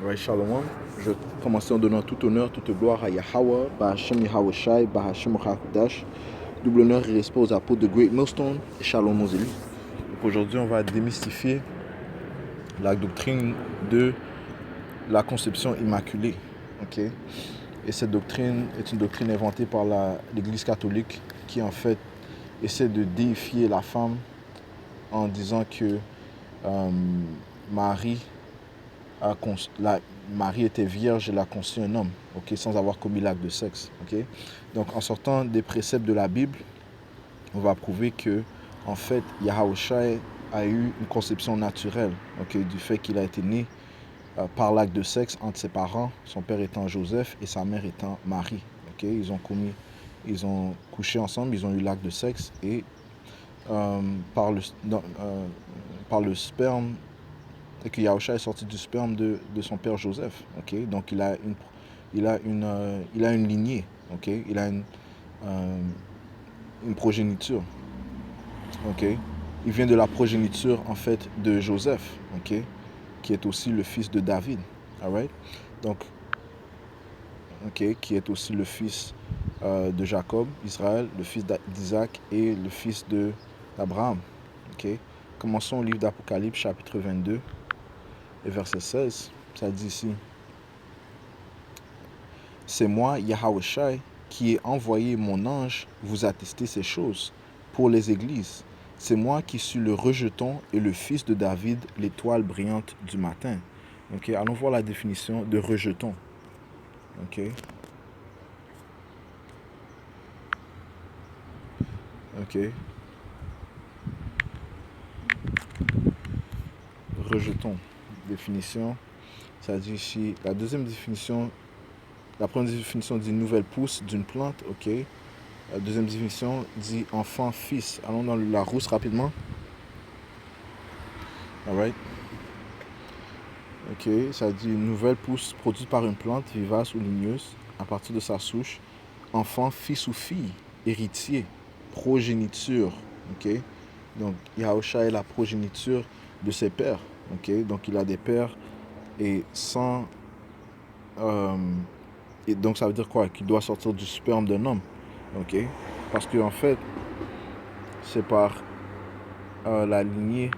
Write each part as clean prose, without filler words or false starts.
Right, Shalom. Je vais commencer en donnant tout honneur, toute gloire à Yahweh, Bahashem Yahawashi, Bahashem Hakudash. Double honneur et respect aux apôtres de Great Millstone et Shalom aux élus. Donc aujourd'hui, on va démystifier la doctrine de la conception immaculée. Okay? Et cette doctrine est une doctrine inventée par l'Église catholique qui en fait essaie de déifier la femme en disant que Marie était vierge et elle a conçu un homme, okay, sans avoir commis l'acte de sexe. Okay? Donc en sortant des préceptes de la Bible, on va prouver que en fait Yahawashi a eu une conception naturelle, okay, du fait qu'il a été né par l'acte de sexe entre ses parents, son père étant Joseph et sa mère étant Marie. Okay? Ils ont couché ensemble, ils ont eu l'acte de sexe et par le sperme, et que Yahawashi est sorti du sperme de son père Joseph. Okay? Donc il a une lignée, okay? Il a une progéniture. Okay? Il vient de la progéniture en fait de Joseph, okay? Qui est aussi le fils de David. Alright? Donc, okay? Qui est aussi le fils de Jacob, Israël, le fils d'Isaac et le fils d'Abraham. Okay? Commençons au livre d'Apocalypse, chapitre 22 et verset 16. Ça dit ici: c'est moi, Yahawashi, qui ai envoyé mon ange vous attester ces choses pour les églises. C'est moi qui suis le rejeton et le fils de David, l'étoile brillante du matin. Okay? Allons voir la définition de rejeton. Okay? Okay. Rejeton. Définition. Ça dit ici, la première définition dit nouvelle pousse d'une plante. Ok. La deuxième définition dit enfant, fils. Allons dans la rousse rapidement. Alright. Ok. Ça dit nouvelle pousse produite par une plante vivace ou ligneuse à partir de sa souche. Enfant, fils ou fille. Héritier. Progéniture. Ok. Donc Yahawashi est la progéniture de ses pères. Ok. Donc il a des pères et sans... et donc ça veut dire quoi? Qu'il doit sortir du sperme d'un homme. Ok. Parce que en fait, c'est par la lignée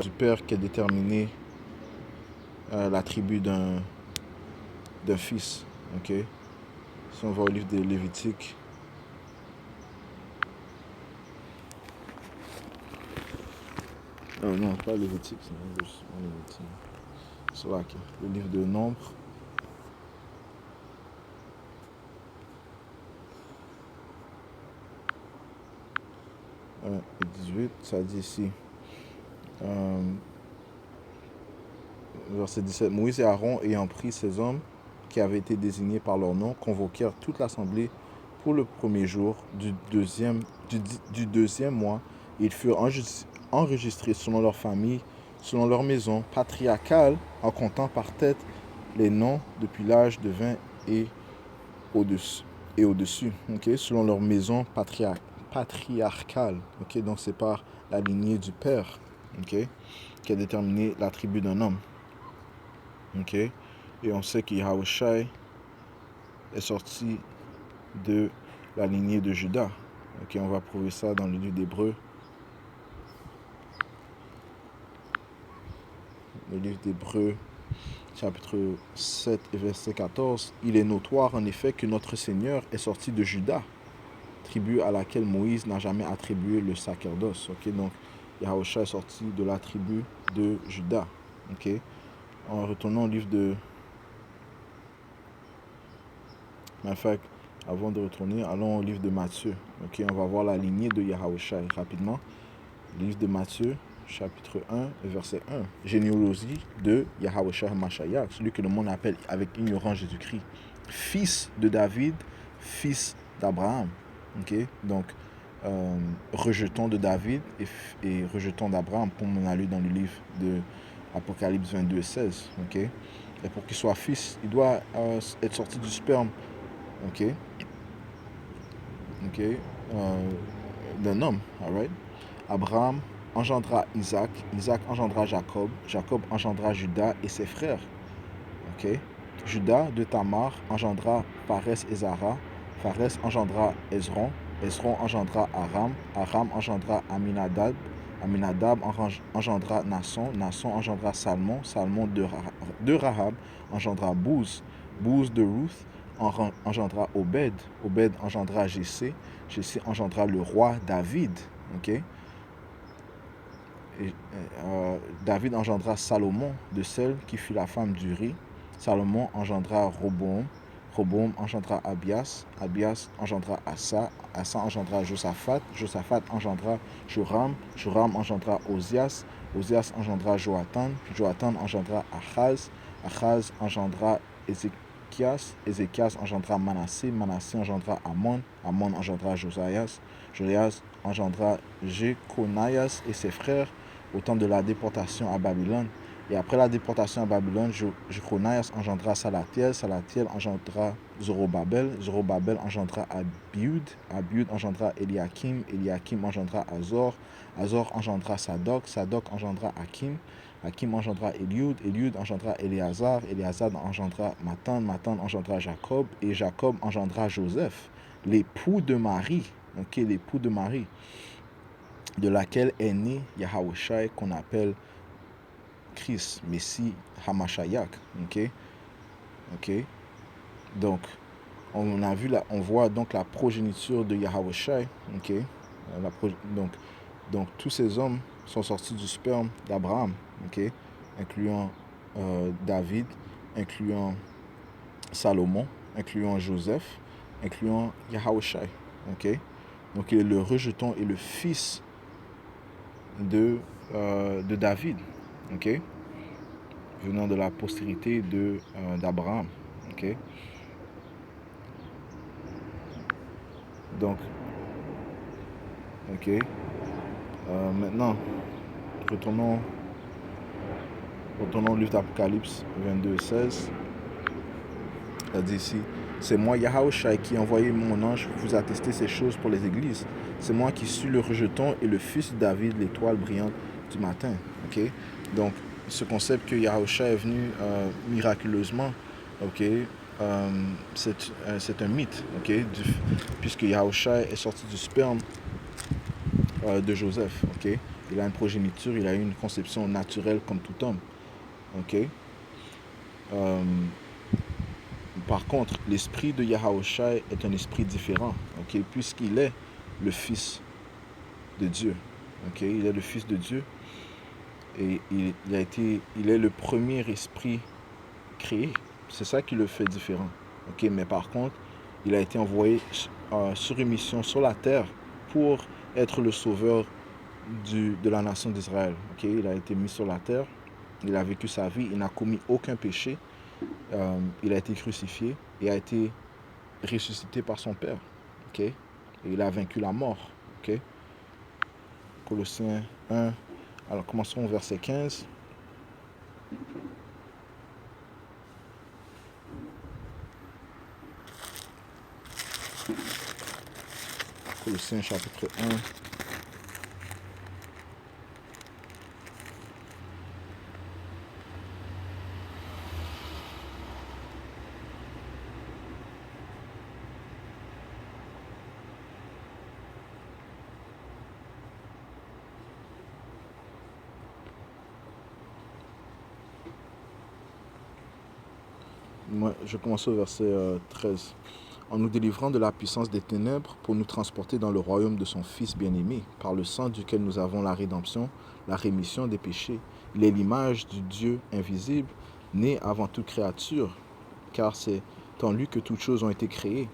du père qui a déterminé la tribu d'un fils. Ok. Si on va au livre de Lévitique, non, pas Lévitique, c'est là, le livre de Nombre. Et 18, ça dit ici, verset 17, Moïse et Aaron, ayant pris ces hommes qui avaient été désignés par leur nom, convoquèrent toute l'assemblée pour le premier jour du deuxième mois. Ils furent enregistrés selon leur famille, selon leur maison patriarcale, en comptant par tête les noms depuis l'âge de 20 et au-dessus, okay? Selon leur maison patriarcale. Okay? Donc c'est par la lignée du père, okay? Qui a déterminé la tribu d'un homme. Okay? Et on sait que Yahawashi est sorti de la lignée de Juda. Okay? On va prouver ça dans le livre d'Hébreux. Le livre d'Hébreux, chapitre 7 et verset 14. Il est notoire en effet que notre Seigneur est sorti de Juda, tribu à laquelle Moïse n'a jamais attribué le sacerdoce. Okay? Donc Yahawashi est sorti de la tribu de Juda. Okay? En retournant au livre de... En fait, avant de retourner, allons au livre de Matthieu. Okay? On va voir la lignée de Yahawashi rapidement. Le livre de Matthieu, chapitre 1 et verset 1. Généalogie de Yahawashi HaMashiach, celui que le monde appelle avec ignorance Jésus-Christ. Fils de David, fils d'Abraham. Okay? Donc, rejeton de David et rejeton d'Abraham, comme on a lu dans le livre de Apocalypse 22 et 16. Okay? Et pour qu'il soit fils, il doit être sorti du sperme. Okay? ok, d'un homme, alright. Abraham engendra Isaac, Isaac engendra Jacob, Jacob engendra Judas et ses frères, ok. Judas de Tamar engendra Pharès et Zara, Pharès engendra Hezron, Hezron engendra Aram, Aram engendra Aminadab, Aminadab engendra Nasson, Nasson engendra Salmon, Salmon de Rahab engendra Bouz, Bouz de Ruth engendra Obed, Obed engendra Jessé, Jessé engendra le roi David, ok. Et, David engendra Salomon de celle qui fut la femme d'Uri. Salomon engendra Roboam, Roboam engendra Abias, Abias engendra Asa, Asa engendra Josaphat, Josaphat engendra Joram, Joram engendra Ozias, Ozias engendra Joatan, Joatan engendra Achaz, Achaz engendra Ézéchias, Ézéchias engendra Manassé, Manassé engendra Amon, Amon engendra Josias, Josias engendra Jéconias et ses frères au temps de la déportation à Babylone. Et après la déportation à Babylone, Jéconias engendra Salatiel, Salatiel engendra Zorobabel, Zorobabel engendra Abiud, Abiud engendra Eliakim, Eliakim engendra Azor, Azor engendra Sadok, Sadok engendra Hakim, Hakim engendra Eliud, Eliud engendra Éléazar, Éléazar engendra Matan, Matan engendra Jacob, et Jacob engendra Joseph, l'époux de Marie, ok, l'époux de Marie, de laquelle est né Yahawashi qu'on appelle Christ, Messie, Hamashiach, ok, ok. Donc, on voit donc la progéniture de Yahawashi, ok. Donc, tous ces hommes sont sortis du sperme d'Abraham, ok, incluant David, incluant Salomon, incluant Joseph, incluant Yahawashi, ok. Donc, il est le rejeton et le fils de David, ok, venant de la postérité d'Abraham, ok. Donc, ok, maintenant, retournons au livre d'Apocalypse 22:16. Ça dit ici, c'est moi Yahawashi qui ai envoyé mon ange pour vous attester ces choses pour les églises. C'est moi qui suis le rejeton et le fils de David, l'étoile brillante du matin, ok. Donc, ce concept que Yahawashi est venu miraculeusement, ok, c'est un mythe, ok, puisque Yahawashi est sorti du sperme de Joseph, ok. Il a une progéniture, il a une conception naturelle comme tout homme, ok. Par contre, l'esprit de Yahawashi est un esprit différent, ok, puisqu'il est le Fils de Dieu, ok. Il est le Fils de Dieu et il est le premier esprit créé. C'est ça qui le fait différent, ok. Mais par contre, il a été envoyé sur une mission sur la terre pour être le sauveur de la nation d'Israël, ok. Il a été mis sur la terre, il a vécu sa vie, il n'a commis aucun péché. Il a été crucifié et a été ressuscité par son Père, ok. Et il a vaincu la mort, ok. Colossiens 1, alors commençons au verset 15. Colossiens chapitre 1. Moi, je commence au verset 13. En nous délivrant de la puissance des ténèbres pour nous transporter dans le royaume de son Fils bien-aimé, par le sang duquel nous avons la rédemption, la rémission des péchés. Il est l'image du Dieu invisible, né avant toute créature, car c'est en lui que toutes choses ont été créées,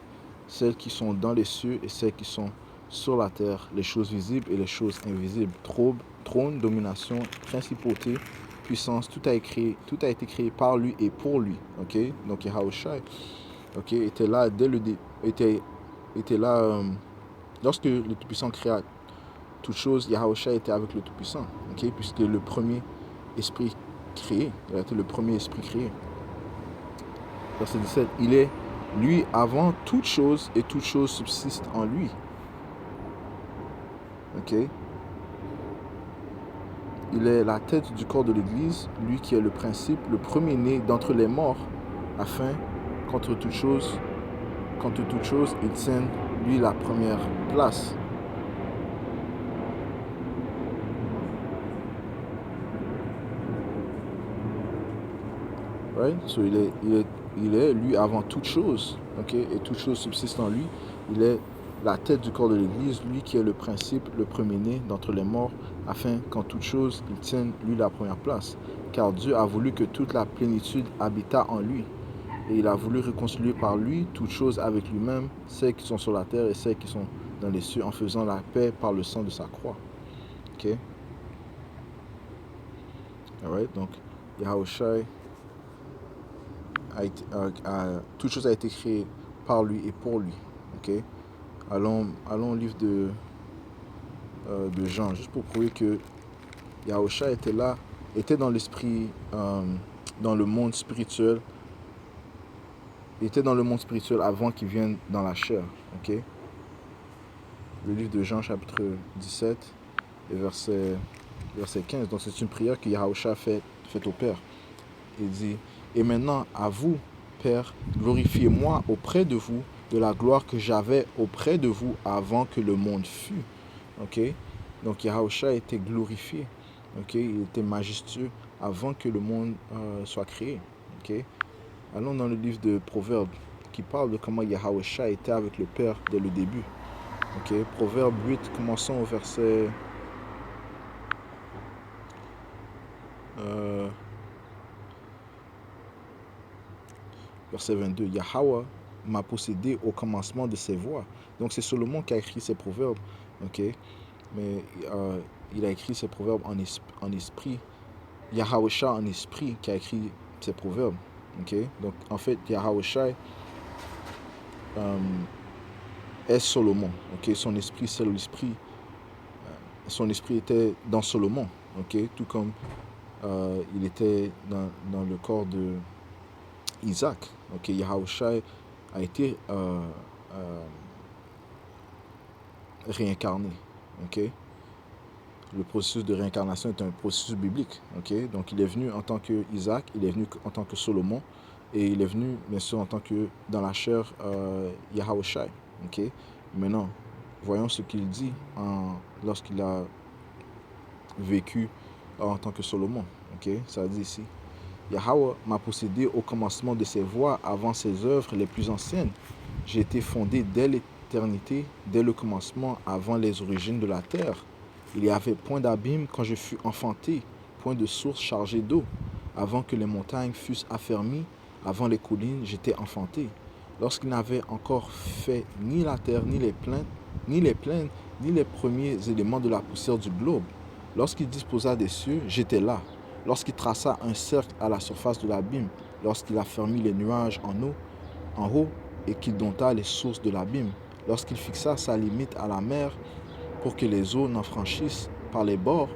celles qui sont dans les cieux et celles qui sont sur la terre, les choses visibles et les choses invisibles, trône, domination, principauté, puissance, tout a été créé par lui et pour lui, ok. Donc Yahawashi, ok, était là était là lorsque le Tout-Puissant créa toute chose. Yahawashi était avec le Tout-Puissant, ok, puisque le premier esprit créé, il a été le premier esprit créé. Verset 17, il est lui avant toute chose et toute chose subsiste en lui. Ok? Il est la tête du corps de l'Église, lui qui est le principe, le premier-né d'entre les morts, afin qu'entre toute chose, il tienne lui la première place. Right? So il est lui avant toute chose, ok? Et toute chose subsiste en lui. Il est la tête du corps de l'Église, lui qui est le principe, le premier-né d'entre les morts, afin qu'en toute chose, il tienne lui la première place. Car Dieu a voulu que toute la plénitude habitât en lui. Et il a voulu réconcilier par lui toutes choses avec lui-même, celles qui sont sur la terre et celles qui sont dans les cieux, en faisant la paix par le sang de sa croix. Ok? Alright? Donc, Yahushua, toute chose a été créée par lui et pour lui. Okay? Allons au livre de Jean, juste pour prouver que Yahushua était là, était dans l'esprit, dans le monde spirituel. Il était dans le monde spirituel avant qu'il vienne dans la chair. Okay? Le livre de Jean, chapitre 17, et verset 15. Donc c'est une prière que Yahushua fait au Père. Il dit, et maintenant à vous, Père, glorifiez-moi auprès de vous de la gloire que j'avais auprès de vous avant que le monde fût. Ok? Donc Yahushua était glorifié. Ok? Il était majestueux avant que le monde soit créé. Ok? Allons dans le livre de Proverbes qui parle de comment Yahushua était avec le Père dès le début. Ok? Proverbe 8, commençons au verset... verset 22, Yahweh m'a possédé au commencement de ses voies. Donc c'est Salomon qui a écrit ces proverbes, ok? Mais il a écrit ces proverbes en esprit. Yahushua en esprit qui a écrit ces proverbes, ok? Donc en fait, Yahushua est Salomon, ok? Son esprit, c'est l'esprit. Son esprit était dans Salomon, ok? Tout comme il était dans le corps de Isaac, ok? Yahushua a été réincarné. Okay? Le processus de réincarnation est un processus biblique. Okay? Donc il est venu en tant que Isaac, il est venu en tant que Salomon, et il est venu bien sûr en tant que dans la chair Yahushua. Okay? Maintenant, voyons ce qu'il dit lorsqu'il a vécu en tant que Salomon. Okay? Ça dit ici, Yahweh m'a possédé au commencement de ses voies avant ses œuvres les plus anciennes. J'ai été fondé dès l'éternité, dès le commencement, avant les origines de la terre. Il y avait point d'abîme quand je fus enfanté, point de source chargée d'eau. Avant que les montagnes fussent affermies, avant les collines, j'étais enfanté. Lorsqu'il n'avait encore fait ni la terre, ni les plaines, ni les premiers éléments de la poussière du globe. Lorsqu'il disposa des cieux, j'étais là. Lorsqu'il traça un cercle à la surface de l'abîme, lorsqu'il a fermé les nuages en haut, et qu'il dompta les sources de l'abîme, lorsqu'il fixa sa limite à la mer pour que les eaux n'en franchissent pas les bords,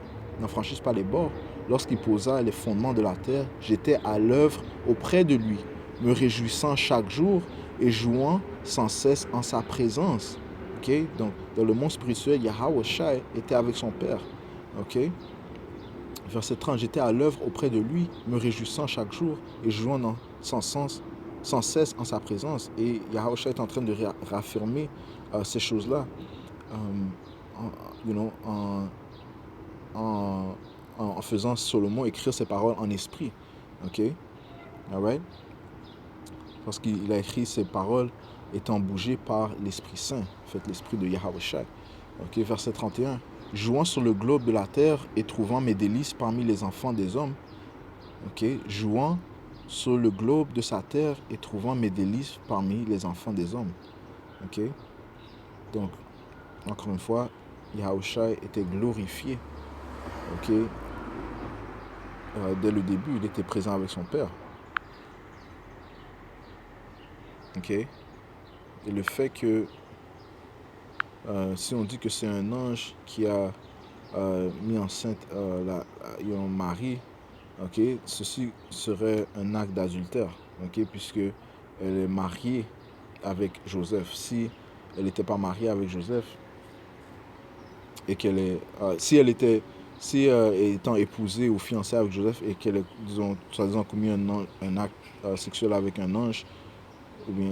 lorsqu'il posa les fondements de la terre, j'étais à l'œuvre auprès de lui, me réjouissant chaque jour et jouant sans cesse en sa présence. Okay? Donc, dans le monde spirituel, Yahushua était avec son Père. Okay? Verset 30, j'étais à l'œuvre auprès de lui, me réjouissant chaque jour et jouant sans cesse en sa présence. Et Yahushua est en train de réaffirmer ces choses-là en faisant Salomon écrire ses paroles en esprit. Ok? Alright? Parce qu'il a écrit ses paroles étant bougées par l'Esprit Saint, en fait, l'Esprit de Yahushua. Ok? Verset 31. Jouant sur le globe de la terre et trouvant mes délices parmi les enfants des hommes. Ok? Jouant sur le globe de sa terre et trouvant mes délices parmi les enfants des hommes. Ok? Donc, encore une fois, Yahushua était glorifié. Ok? Dès le début, il était présent avec son Père. Ok? Et le fait que, si on dit que c'est un ange qui a mis enceinte Marie, okay, ceci serait un acte d'adultère, okay, puisque elle est mariée avec Joseph. Si elle n'était pas mariée avec Joseph, et qu'elle est, si étant épousée ou fiancée avec Joseph et qu'elle ait, disons, soi-disant commis un acte sexuel avec un ange, ou bien,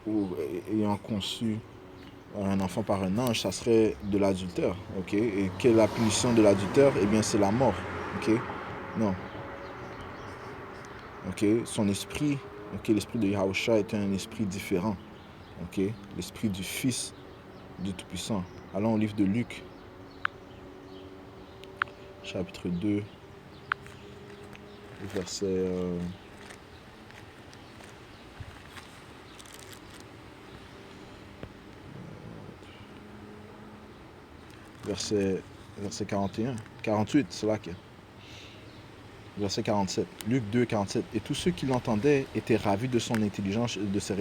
ou ayant conçu un enfant par un ange, ça serait de l'adultère, ok? Et quelle est la punition de l'adultère? Eh bien, c'est la mort, ok? Non, ok? Son esprit, ok? L'esprit de Yahusha est un esprit différent, ok? L'esprit du Fils du Tout-Puissant. Allons au livre de Luc, chapitre 2, verset... verset 41, 48, c'est là que... Verset 47, Luc 2, 47. Et tous ceux qui l'entendaient étaient ravis de son intelligence et de ses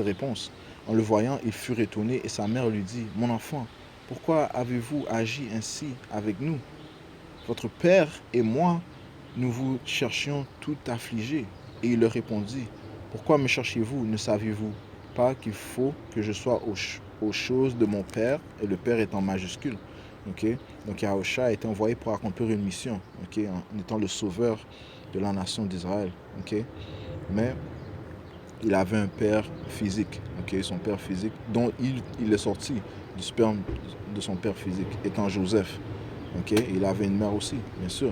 réponses. En le voyant, ils furent étonnés et sa mère lui dit, mon enfant, pourquoi avez-vous agi ainsi avec nous? Votre père et moi, nous vous cherchions tout affligés. Et il leur répondit, pourquoi me cherchez-vous? Ne saviez-vous pas qu'il faut que je sois aux choses de mon père? Et le père est en majuscule. Okay? Donc Yahusha a été envoyé pour accomplir une mission, okay? En étant le sauveur de la nation d'Israël. Okay? Mais il avait un père physique, okay? Son père physique, dont il est sorti du sperme de son père physique, étant Joseph. Okay? Il avait une mère aussi, bien sûr.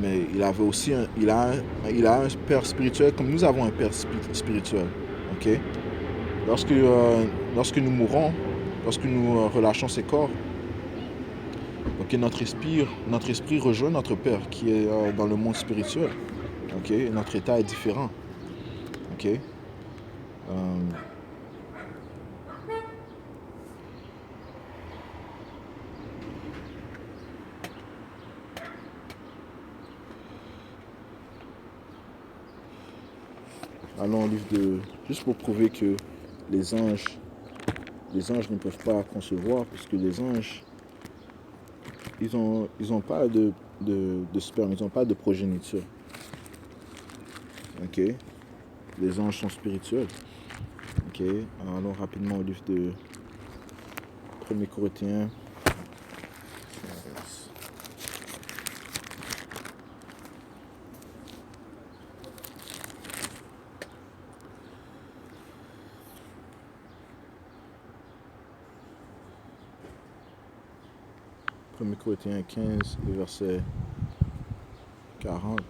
Mais il avait aussi il a un père spirituel comme nous avons un père spirituel. Okay? Lorsque nous mourons, lorsque nous relâchons ces corps, okay, notre esprit rejoint notre Père qui est dans le monde spirituel. Okay? Notre état est différent. Okay? Allons au livre de... Juste pour prouver que les anges ne peuvent pas concevoir, puisque les anges, ils ont pas de sperme, ils n'ont pas de progéniture. Ok? Les anges sont spirituels. Ok? Allons rapidement au livre de 1er Corinthiens. 1er Corinthiens 15, verset 40.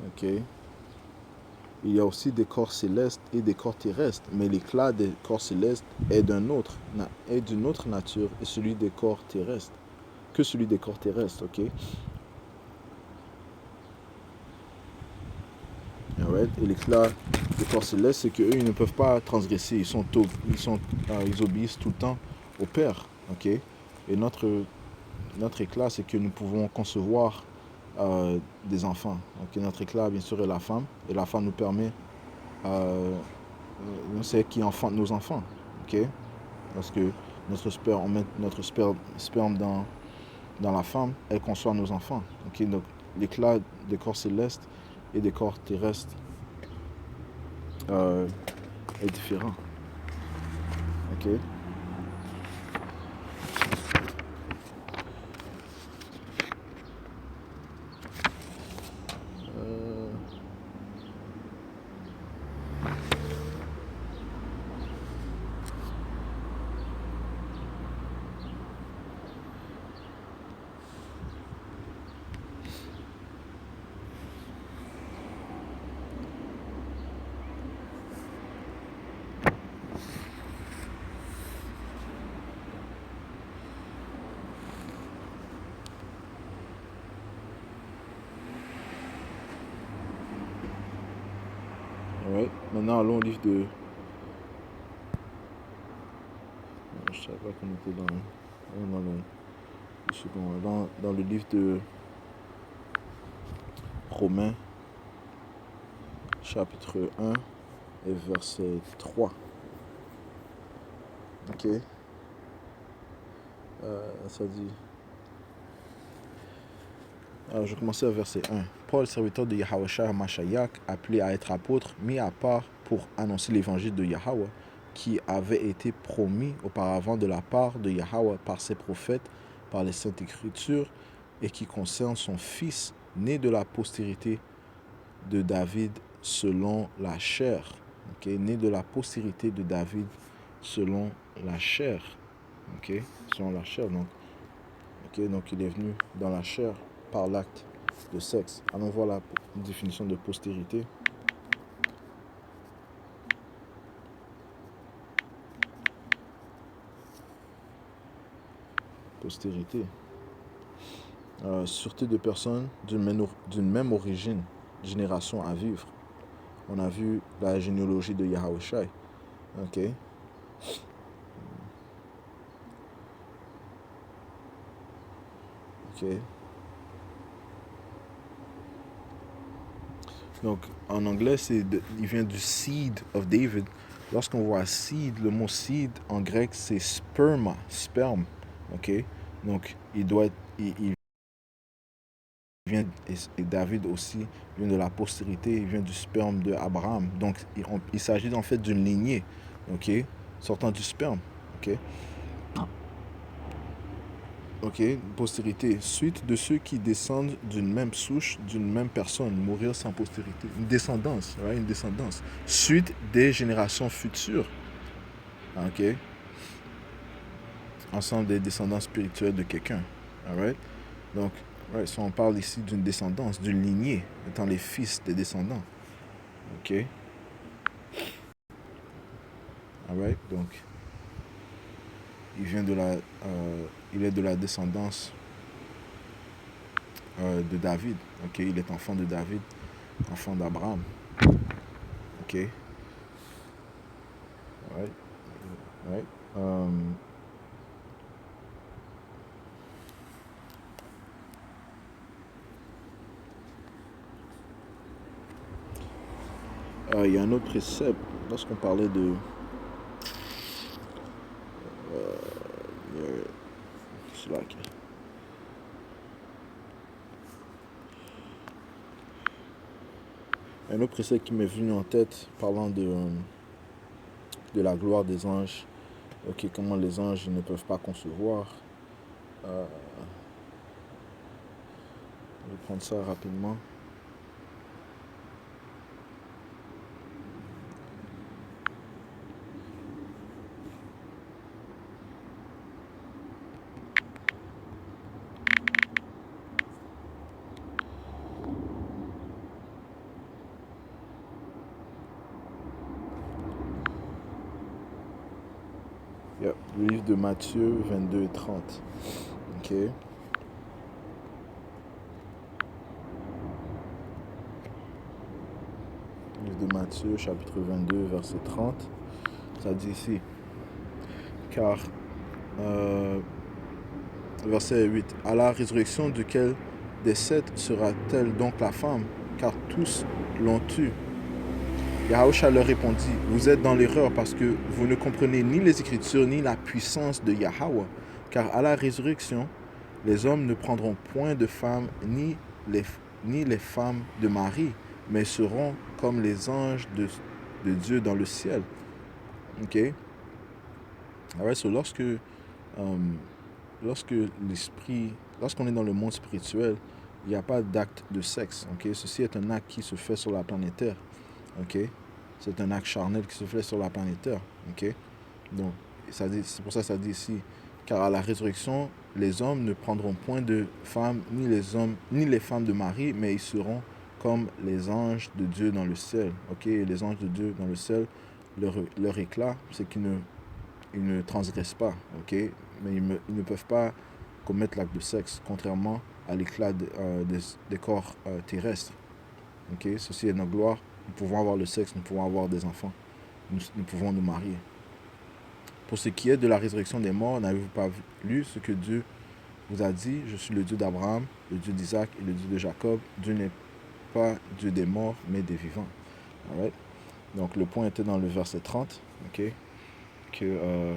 Ok? Il y a aussi des corps célestes et des corps terrestres, mais l'éclat des corps célestes est d'une autre nature et celui des corps terrestres que celui des corps terrestres, ok? Alright. Et l'éclat des corps célestes, c'est qu'eux, ils ne peuvent pas transgresser, ils obéissent tout le temps au Père, ok? Et notre éclat, c'est que nous pouvons concevoir des enfants. Okay? Notre éclat, bien sûr, est la femme, et la femme nous permet, c'est qui enfante nos enfants, ok? Parce que on met notre sperme dans la femme, elle conçoit nos enfants. Okay? Donc l'éclat des corps célestes et des corps terrestres est différent. Ok? Alright. Maintenant, allons au livre de... Je ne savais pas qu'on était dans le livre de Romains, chapitre 1 et verset 3. Ok? Ça dit... Alors, je vais commencer au verset 1. Paul, serviteur de Yahusha Mashiach, appelé à être apôtre, mis à part pour annoncer l'évangile de Yahweh qui avait été promis auparavant de la part de Yahweh par ses prophètes, par les Saintes Écritures, et qui concerne son fils né de la postérité de David selon la chair. Okay? Né de la postérité de David selon la chair. Okay? Selon la chair. Donc, okay? Donc il est venu dans la chair par l'acte de sexe. Allons voir la définition de postérité. Postérité. Sûreté de personnes d'une même origine, génération à vivre. On a vu la généalogie de Yahushai. Ok. Ok. Donc, en anglais, il vient du seed of David. Lorsqu'on voit seed, le mot seed en grec, c'est sperma, sperme. Ok. Donc, il vient, et David aussi vient de la postérité, il vient du sperme de Abraham. Donc, il s'agit en fait d'une lignée, ok, sortant du sperme, ok. Ok, postérité, suite de ceux qui descendent d'une même souche, d'une même personne, mourir sans postérité. Une descendance, right? Une descendance. Suite des générations futures, ok. Ensemble des descendants spirituels de quelqu'un, alright. Donc, right, so on parle ici d'une descendance, d'une lignée, étant les fils des descendants, ok. Alright, donc il vient de il est de la descendance de David, ok. Il est enfant de David, enfant d'Abraham, ok. Alright, alright. Il y a un autre précepte lorsqu'on parlait de Slack. Un autre précepte qui m'est venu en tête parlant de la gloire des anges. Ok, comment les anges ne peuvent pas concevoir. Je vais prendre ça rapidement. Yep, le livre de Matthieu 22 et 30. Ok. Le livre de Matthieu, chapitre 22, verset 30. Ça dit ici. Car, verset 8. À la résurrection duquel des sept sera-t-elle donc la femme? Car tous l'ont tue. Yahushua leur répondit, vous êtes dans l'erreur parce que vous ne comprenez ni les Écritures ni la puissance de Yahweh. Car à la résurrection, les hommes ne prendront point de femmes ni les femmes de Marie, mais seront comme les anges de Dieu dans le ciel. Ok? Alright, so lorsque lorsqu'on est dans le monde spirituel, il n'y a pas d'acte de sexe. Ok? Ceci est un acte qui se fait sur la planète Terre. Ok? C'est un acte charnel qui se fait sur la planète Terre. Ok? Donc, c'est pour ça que ça dit ici, car à la résurrection, les hommes ne prendront point de femmes, ni les femmes de Marie, mais ils seront comme les anges de Dieu dans le ciel. Ok? Et les anges de Dieu dans le ciel, leur éclat, c'est qu'ils ne transgressent pas. Ok? Mais ils ne peuvent pas commettre l'acte de sexe, contrairement à l'éclat des corps terrestres. Ok? Ceci est notre gloire. Nous pouvons avoir le sexe, nous pouvons avoir des enfants. Nous pouvons nous marier. Pour ce qui est de la résurrection des morts, n'avez-vous pas lu ce que Dieu vous a dit? Je suis le Dieu d'Abraham, le Dieu d'Isaac et le Dieu de Jacob. Dieu n'est pas Dieu des morts, mais des vivants. Alright? Donc le point était dans le verset 30, ok? Que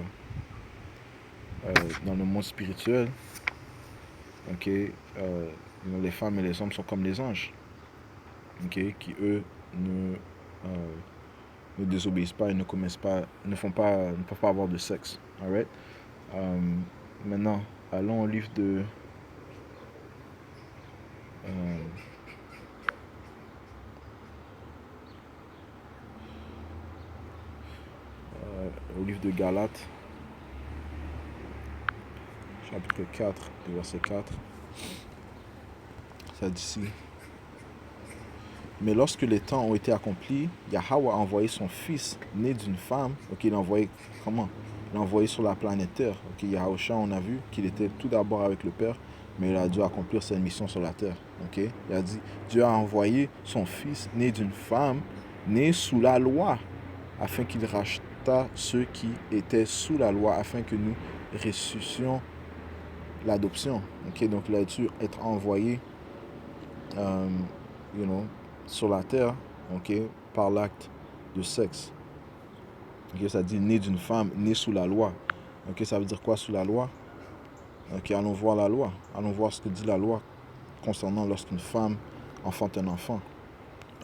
dans le monde spirituel, ok, les femmes et les hommes sont comme les anges, ok? Qui eux ne désobéissent pas et ne peuvent pas avoir de sexe. Alright? Maintenant, allons au livre de Galates, chapitre 4, verset 4. Ça dit ici: mais lorsque les temps ont été accomplis, Yahweh a envoyé son fils, né d'une femme. Ok, il l'a envoyé comment? Il l'a envoyé sur la planète Terre. Ok, Yahushua, on a vu qu'il était tout d'abord avec le Père, mais il a dû accomplir cette mission sur la terre. Ok, il a dit, Dieu a envoyé son fils, né d'une femme, né sous la loi, afin qu'il racheta ceux qui étaient sous la loi, afin que nous ressuscitions l'adoption. Ok, donc il a dû être envoyé, sur la terre, ok, par l'acte de sexe. Ok, ça dit né d'une femme, né sous la loi. Ok, ça veut dire quoi sous la loi? Ok, allons voir la loi. Allons voir ce que dit la loi concernant lorsqu'une femme enfante un enfant.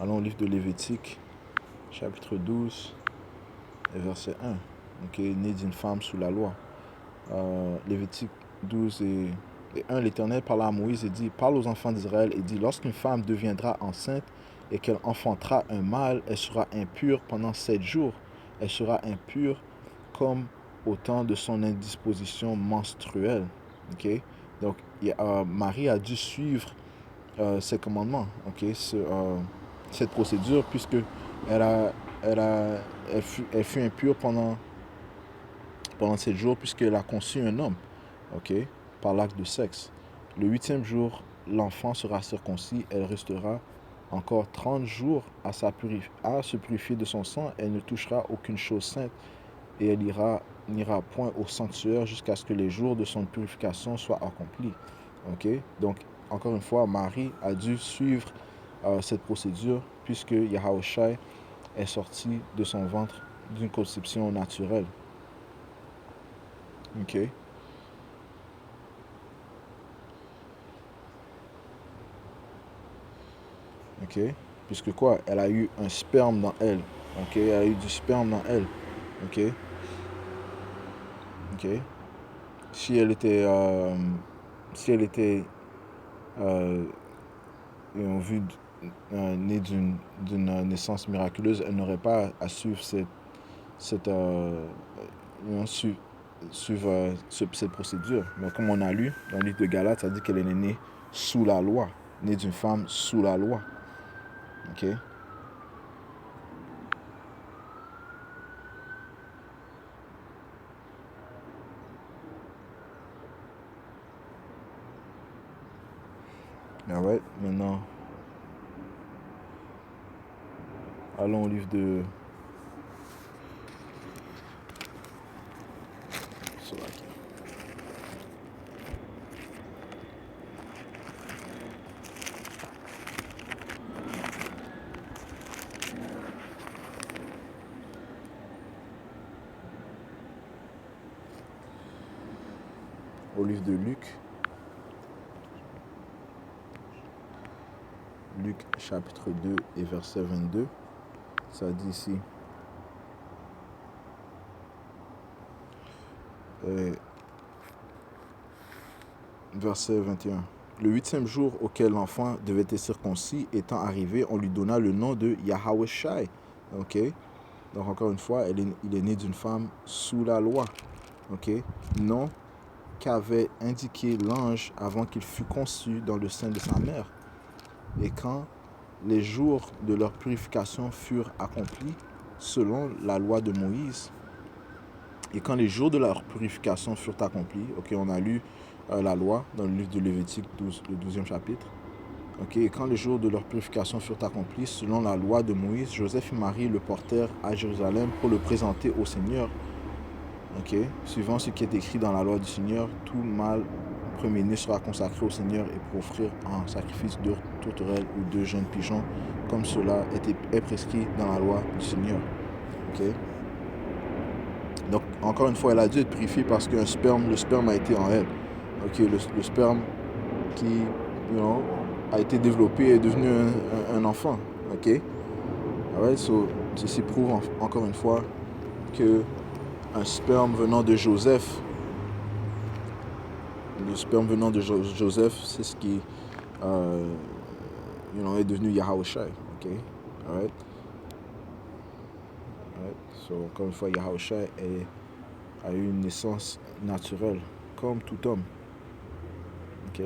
Allons au livre de Lévitique, chapitre 12, et verset 1. Ok, né d'une femme sous la loi. Lévitique 12 et 1, l'Éternel parla à Moïse et dit: parle aux enfants d'Israël et dit: lorsqu'une femme deviendra enceinte et qu'elle enfantera un mâle, elle sera impure pendant 7 jours. Elle sera impure comme au temps de son indisposition menstruelle. Okay? Donc, Marie a dû suivre ces commandements, okay? Cette procédure, puisque elle fut impure pendant 7 jours, puisqu'elle a conçu un homme, okay? Par l'acte de sexe. Le 8e jour, l'enfant sera circoncis, elle restera encore 30 jours à se purifier de son sang, elle ne touchera aucune chose sainte, et elle n'ira point au sanctuaire jusqu'à ce que les jours de son purification soient accomplis. Okay? Donc, encore une fois, Marie a dû suivre cette procédure, puisque Yahushua est sorti de son ventre d'une conception naturelle. Ok. Ok. Puisque quoi? Elle a eu un sperme dans elle. Ok. Elle a eu du sperme dans elle. Ok. Ok. Si elle était née d'une naissance miraculeuse, elle n'aurait pas à suivre cette procédure. Mais comme on a lu dans le livre de Galates, ça dit qu'elle est née sous la loi, née d'une femme sous la loi. Ok. Alright, maintenant, allons au livre de Luc. Luc chapitre 2 et verset 22. Ça dit ici: verset 21. Le 8e jour auquel l'enfant devait être circoncis étant arrivé, on lui donna le nom de Yahushua. Ok. Donc encore une fois, il est né d'une femme sous la loi. Ok. Nom qu'avait indiqué l'ange avant qu'il fût conçu dans le sein de sa mère. Et quand les jours de leur purification furent accomplis selon la loi de Moïse, et quand les jours de leur purification furent accomplis, ok, on a lu la loi dans le livre de Lévitique 12, le 12e chapitre. Ok, et quand les jours de leur purification furent accomplis selon la loi de Moïse, Joseph et Marie le portèrent à Jérusalem pour le présenter au Seigneur. Ok, suivant ce qui est écrit dans la loi du Seigneur, tout mâle premier-né sera consacré au Seigneur et pour offrir un sacrifice de tourterelle ou de jeunes pigeons, comme cela est prescrit dans la loi du Seigneur. Ok. Donc, encore une fois, elle a dû être purifiée parce que le sperme a été en elle. Ok, le sperme qui a été développé est devenu un enfant. Ok. Alright, so Ceci prouve encore une fois que un sperme venant de Joseph, le sperme venant de Joseph, c'est ce qui est devenu Yahawashi. Ok, alright. So, encore une fois, Yahawashi a eu une naissance naturelle, comme tout homme. Ok.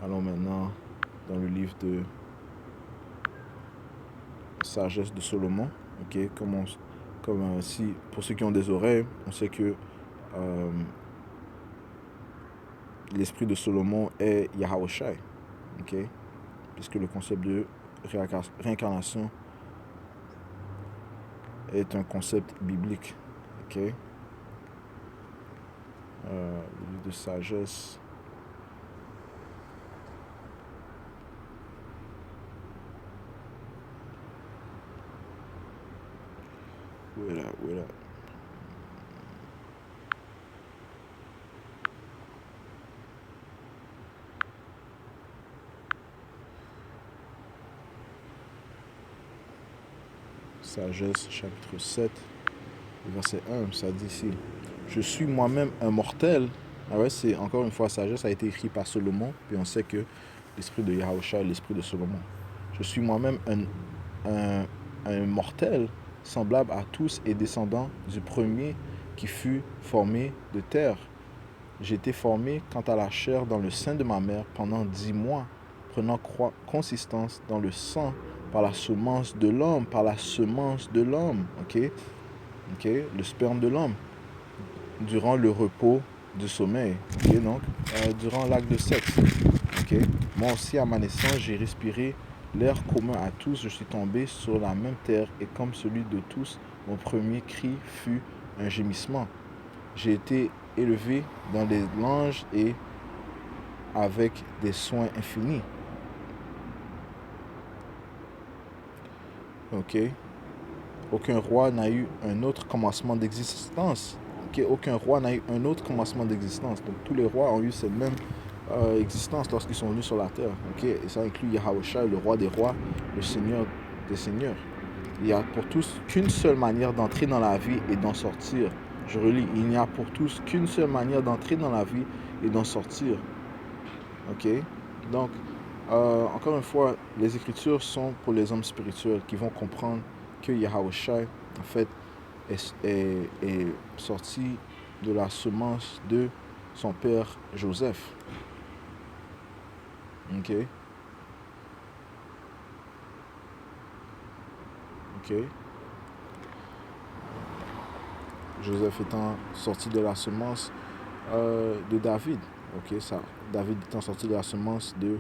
Allons maintenant dans le livre de Sagesse de Salomon. Ok, si, pour ceux qui ont des oreilles, on sait que l'esprit de Salomon est Yahawashi. Ok, puisque le concept de réincarnation est un concept biblique. Ok, le livre de sagesse. Où est là? Sagesse, chapitre 7, verset 1, ça dit ici: je suis moi-même un mortel. Ah ouais, c'est encore une fois, sagesse a été écrit par Salomon, puis on sait que l'esprit de Yahawashi est l'esprit de Salomon. Je suis moi-même un mortel, semblable à tous et descendant du premier qui fut formé de terre. J'ai été formé quant à la chair dans le sein de ma mère pendant 10 mois, prenant consistance dans le sang par la semence de l'homme, ok, le sperme de l'homme, durant le repos du sommeil, ok, donc durant l'acte de sexe, ok. Moi aussi à ma naissance j'ai respiré l'air commun à tous, je suis tombé sur la même terre et comme celui de tous, mon premier cri fut un gémissement. J'ai été élevé dans les langes et avec des soins infinis. Ok. Aucun roi n'a eu un autre commencement d'existence. Ok. Aucun roi n'a eu un autre commencement d'existence. Donc tous les rois ont eu cette même existence lorsqu'ils sont venus sur la terre. Ok. Et ça inclut Yahawashi, le roi des rois, le seigneur des seigneurs. Il n'y a pour tous qu'une seule manière d'entrer dans la vie et d'en sortir. Je relis: il n'y a pour tous qu'une seule manière d'entrer dans la vie et d'en sortir. Ok. Donc, encore une fois, les Écritures sont pour les hommes spirituels qui vont comprendre que Yahawashi, en fait, est sorti de la semence de son père Joseph. Ok. Ok. Joseph étant sorti de la semence de David. Ok, ça. David étant sorti de la semence de...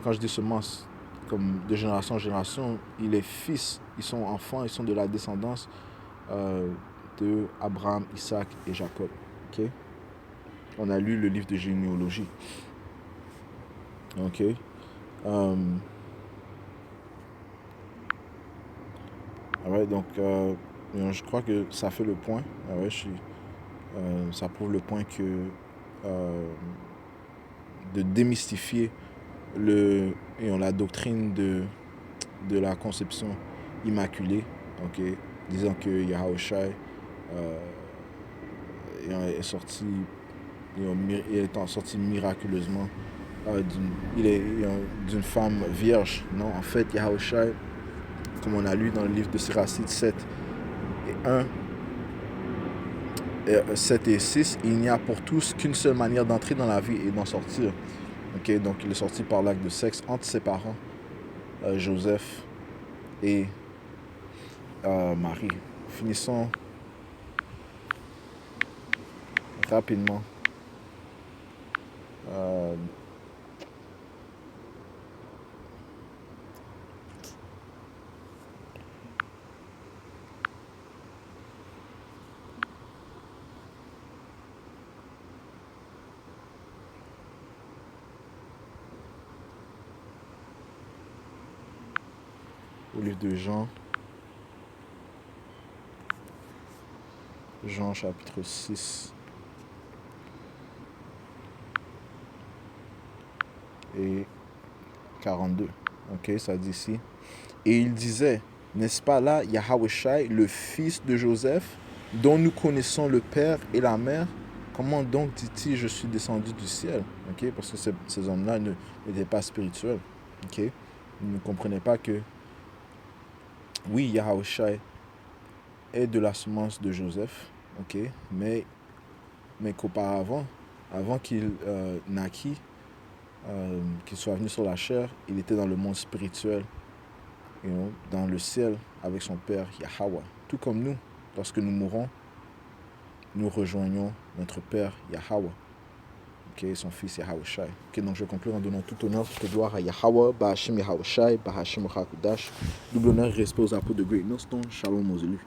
quand je dis semence, comme de génération en génération, il est fils, ils sont enfants, ils sont de la descendance de Abraham, Isaac et Jacob. Ok. On a lu le livre de généalogie. Ok. Ouais, donc, je crois que ça fait le point. Ouais, ça prouve le point que de démystifier la doctrine de la conception immaculée, ok, disant que Yahawashi est sorti, il est sorti miraculeusement d'une femme vierge. Non, en fait, Yahawashi, comme on a lu dans le livre de Siracide 7 et 6, il n'y a pour tous qu'une seule manière d'entrer dans la vie et d'en sortir. Ok, donc il est sorti par l'acte de sexe entre ses parents, Joseph et Marie. Finissons rapidement. Au livre de Jean. Jean chapitre 6. et 42. Ok, ça dit ici. Et il disait, n'est-ce pas là Yahawashi, le fils de Joseph, dont nous connaissons le père et la mère? Comment donc dit-il, je suis descendu du ciel? Ok, parce que ces hommes-là n'étaient pas spirituels. Ok, ils ne comprenaient pas que, oui, Yahawashi est de la semence de Joseph, ok, mais qu'auparavant, avant qu'il naquit, qu'il soit venu sur la chair, il était dans le monde spirituel, dans le ciel avec son père Yahweh. Tout comme nous, lorsque nous mourons, nous rejoignons notre père Yahweh, okay, son fils Yahawashi. Okay, donc je conclue en donnant tout honneur, toute gloire à Yahweh, Bahashim Yahawashi, Bahashim Hakudash. Double honneur et respect aux apôtres de Great Nostone. Shalom aux élus.